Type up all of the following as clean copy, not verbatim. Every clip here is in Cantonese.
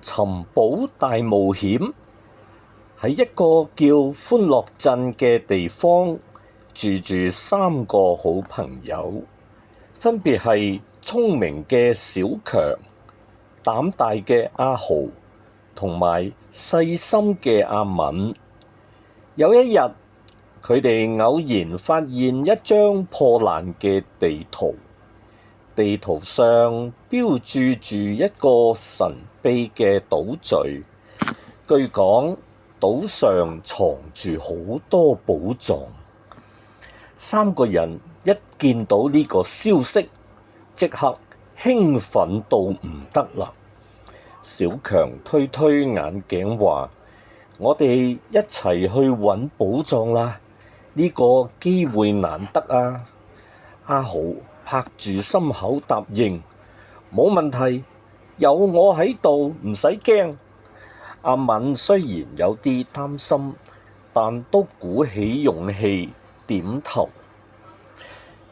尋寶大冒險。喺一個叫歡樂鎮嘅地方，住住3個好朋友，分別係聰明嘅小強、膽大嘅阿豪同埋細心嘅阿敏。有一日，佢哋偶然發現一張破爛嘅地圖，地圖上標註住一個神秘嘅島嶼。據講，島上藏住好多寶藏。3個人一見到呢個消息，即刻興奮到唔得啦。小強推推眼鏡話：我哋一齊去揾寶藏啦！呢個機會難得啊！阿豪拍住心口答應：冇問題，有我喺度，唔使驚。阿敏雖然有啲擔心，但都鼓起勇氣點頭。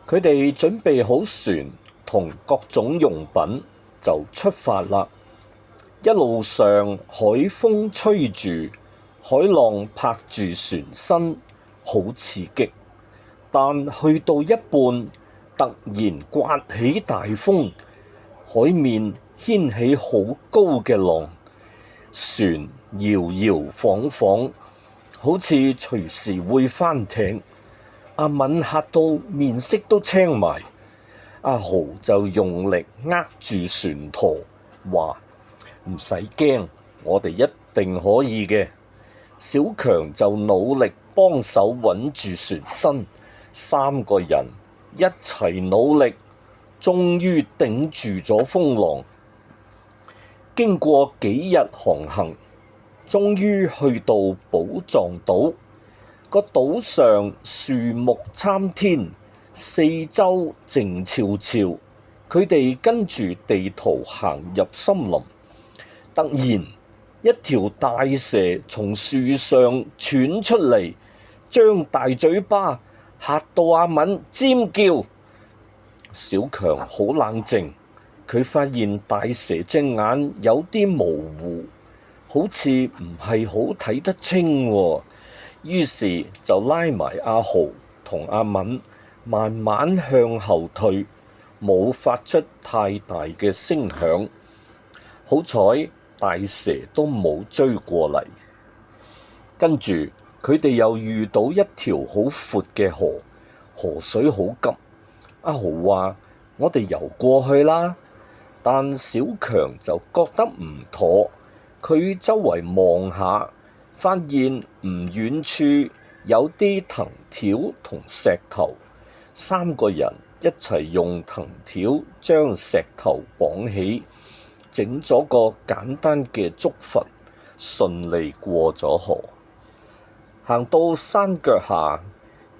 佢哋準備好船同各種用品就出發啦。一路上海風吹住，海浪拍住船身，好刺激。但去到一半，突然颳起大風，海面掀起好高嘅浪，船搖搖晃晃，好似隨時會翻艇。阿敏嚇到面色都青埋，阿豪就用力握住船舵，話：唔使驚，我哋一定可以嘅。小強就努力幫手穩住船身，3個人一齊努力，終於頂住咗風浪。經過幾日航行，終於去到寶藏島。個島上樹木參天，四周靜悄悄。佢哋跟住地圖行入森林，突然一條大蛇從樹上竄出嚟，張大嘴巴嚇到阿敏尖叫。小強好冷靜，佢發現大蛇隻眼有啲模糊，好似唔係好睇得清喎。於是就拉埋阿豪同阿敏慢慢向後退，冇發出太大嘅聲響。好彩大蛇都冇追過嚟。跟住佢哋又遇到一條好闊嘅河，河水好急。阿豪話：我哋游過去啦。但小強就覺得唔妥，佢周圍望下，發現唔遠處有啲藤條同石頭。3個人一齊用藤條將石頭綁起，整咗個簡單嘅竹筏，順利過咗河。行到山腳下，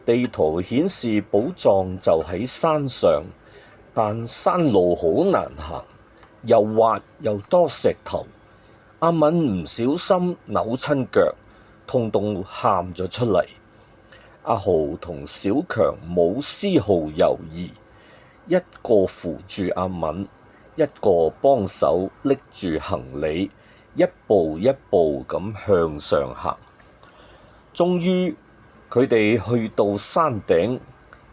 地圖顯示寶藏就喺山上，但山路好難行，又滑又多石頭。阿敏唔小心扭親腳，痛到喊咗出嚟。阿豪同小強冇絲毫猶豫，一個扶住阿敏，一個幫手拎住行李，一步一步咁向上行。終於佢哋去到山頂，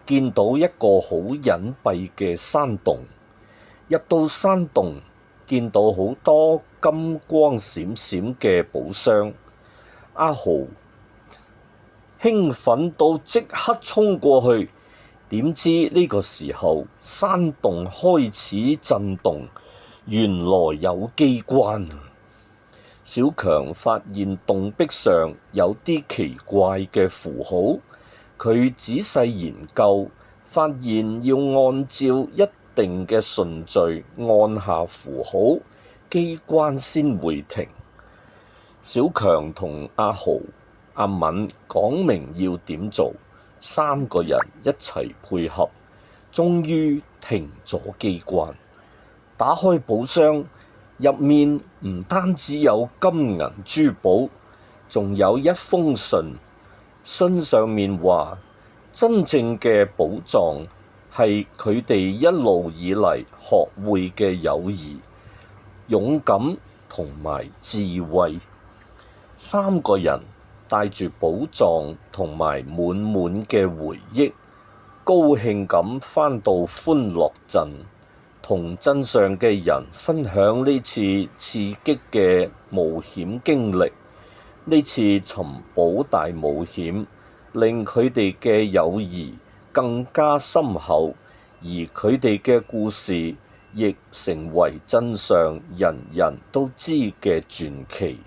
見到一個好隱蔽嘅山洞。入到山洞，見到好多金光閃閃嘅寶箱。阿豪興奮到即刻衝過去，點知呢個時候山洞開始震動，原來有機關。小強發現洞壁上有啲奇怪嘅符號，佢仔細研究，發現要按照一定嘅順序按下符號，機關先會停。小強同阿豪、阿敏講明要點做，3個人一齊配合，終於停咗機關。打開寶箱，入面唔單止有金銀珠寶，仲有一封信。信上面話，真正嘅寶藏係佢哋一路以嚟學會嘅友誼、勇敢同埋智慧。三個人帶住寶藏同埋滿滿嘅回憶，高興咁返到歡樂鎮，同鎮上嘅人分享呢次刺激嘅冒險經歷。呢次尋寶大冒險令佢哋嘅友誼更加深厚，而佢哋嘅故事亦成為鎮上人人都知嘅傳奇。